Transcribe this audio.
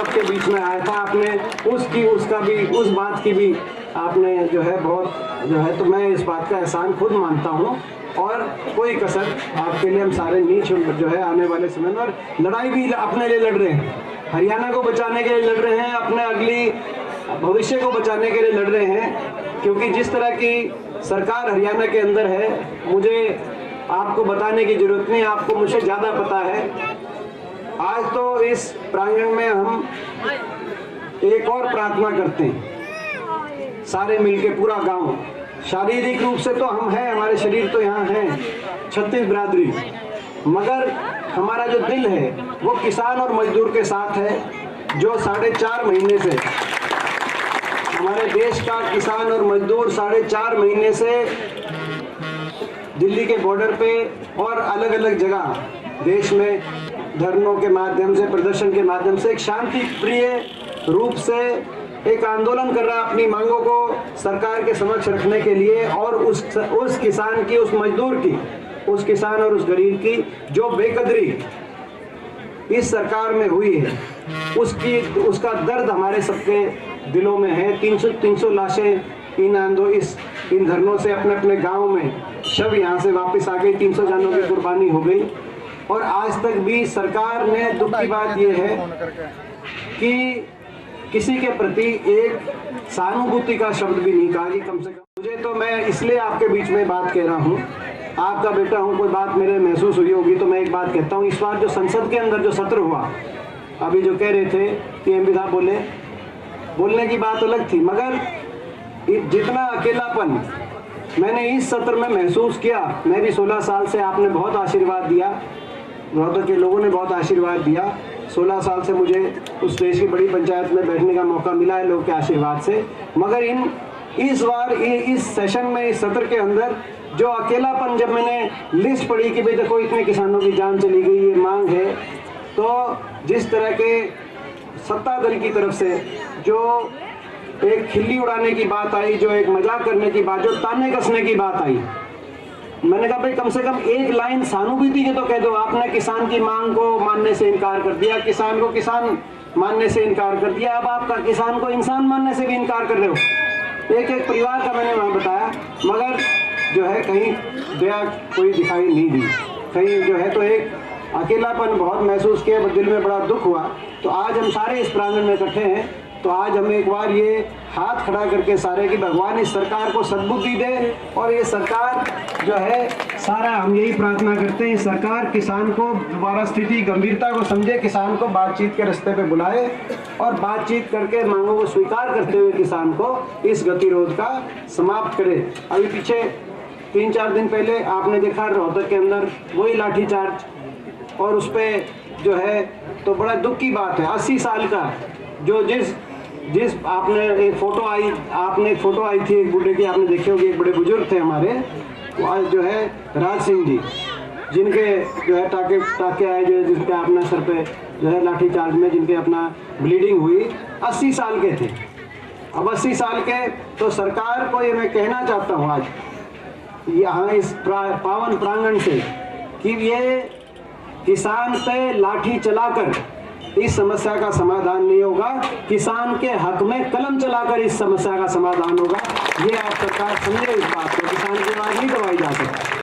आपके बीच में आया था, आपने उस बात की भी आपने जो है बहुत जो है, तो मैं इस बात का एहसान खुद मानता हूँ। और कोई कसर आपके लिए हम सारे नीच जो है आने वाले समय में, और लड़ाई भी अपने लिए लड़ रहे हैं, हरियाणा को बचाने के लिए लड़ रहे हैं, अपने अगली भविष्य को बचाने के लिए लड़ रहे हैं। क्योंकि जिस तरह की सरकार हरियाणा के अंदर है, मुझे आपको बताने की जरूरत नहीं, आपको मुझसे ज़्यादा पता है। आज तो इस प्रांगण में हम एक और प्रार्थना करते हैं, सारे मिलके पूरा गांव। शारीरिक रूप से तो हम हैं, हमारे शरीर तो यहाँ हैं 36 बिरादरी, मगर हमारा जो दिल है वो किसान और मजदूर के साथ है, जो 4.5 महीने से हमारे देश का किसान और मजदूर 4.5 महीने से दिल्ली के बॉर्डर पे और अलग अलग जगह देश में धरनों के माध्यम से, प्रदर्शन के माध्यम से एक शांति प्रिय रूप से एक आंदोलन कर रहा है, अपनी मांगों को सरकार के समक्ष रखने के लिए। और उस किसान की, उस मजदूर की, उस किसान और उस गरीब की जो बेकदरी इस सरकार में हुई है, उसका दर्द हमारे सबके दिलों में है। 300 लाशें इन धरनों से अपने अपने गांव में शव यहाँ से वापस आ गई, 300 जानों की कुर्बानी हो गई। और आज तक भी सरकार ने, दुख की बात यह है कि किसी के प्रति एक सहानुभूति का शब्द भी नहीं कहा कि कम से कम मुझे, तो मैं इसलिए आपके बीच में बात कह रहा हूँ, आपका बेटा हूँ, कोई बात मेरे महसूस हुई होगी तो मैं एक बात कहता हूँ। इस बार जो संसद के अंदर जो सत्र हुआ, अभी जो कह रहे थे कि एमपी साहब बोलने की बात अलग थी, मगर जितना अकेलापन मैंने इस सत्र में महसूस किया, मैं भी 16 साल से, आपने बहुत आशीर्वाद दिया, रोहतक के लोगों ने बहुत आशीर्वाद दिया। 16 साल से मुझे उस देश की बड़ी पंचायत में बैठने का मौका मिला है लोगों के आशीर्वाद से। मगर इस बार इस सेशन में, इस सत्र के अंदर जो अकेलापन, जब मैंने लिस्ट पढ़ी कि भाई देखो इतने किसानों की जान चली गई, ये मांग है, तो जिस तरह के सत्ता दल की तरफ से जो एक खिल्ली उड़ाने की बात आई, जो एक मजाक करने की बात, जो ताने कसने की बात आई, मैंने कहा भाई कम से कम एक लाइन सहानुभूति के तो कह दो। आपने किसान की मांग को मानने से इनकार कर दिया, किसान को किसान मानने से इनकार कर दिया, अब आपका किसान को इंसान मानने से भी इनकार कर रहे हो। एक एक परिवार का मैंने वहाँ बताया, मगर जो है कहीं दया कोई दिखाई नहीं दी, कहीं जो है तो एक अकेलापन बहुत महसूस किया, दिल में बड़ा दुख हुआ। तो आज हम सारे इस प्रांगण में इकट्ठे हैं, तो आज हम एक बार ये हाथ खड़ा करके सारे कि भगवान इस सरकार को सद्बुद्धि दे, और ये सरकार जो है सारा हम यही प्रार्थना करते हैं, सरकार किसान को दोबारा स्थिति गंभीरता को समझे, किसान को बातचीत के रास्ते पे बुलाए और बातचीत करके मांगों को स्वीकार करते हुए किसान को इस गतिरोध का समाप्त करे। अभी पीछे 3-4 दिन पहले आपने देखा रोहतक के अंदर वही लाठीचार्ज, और उस पर जो है तो बड़ा दुख की बात है, 80 साल का जो जिस आपने एक फोटो आई थी एक बूढ़े की, आपने देखी होगी, एक बड़े बुजुर्ग थे हमारे, वो आज जो है राज सिंह जी, जिनके जो है टाके आए, जो जिनके अपना सर पे जो है लाठीचार्ज में जिनके अपना ब्लीडिंग हुई, 80 साल के थे। अब 80 साल के, तो सरकार को ये मैं कहना चाहता हूँ आज यहाँ इस पावन प्रांगण से कि ये किसान पे लाठी चलाकर इस समस्या का समाधान नहीं होगा, किसान के हक में कलम चलाकर इस समस्या का समाधान होगा। ये आप सरकार समझे इस बात को, किसान की आवाज नहीं दबाई जा सकती।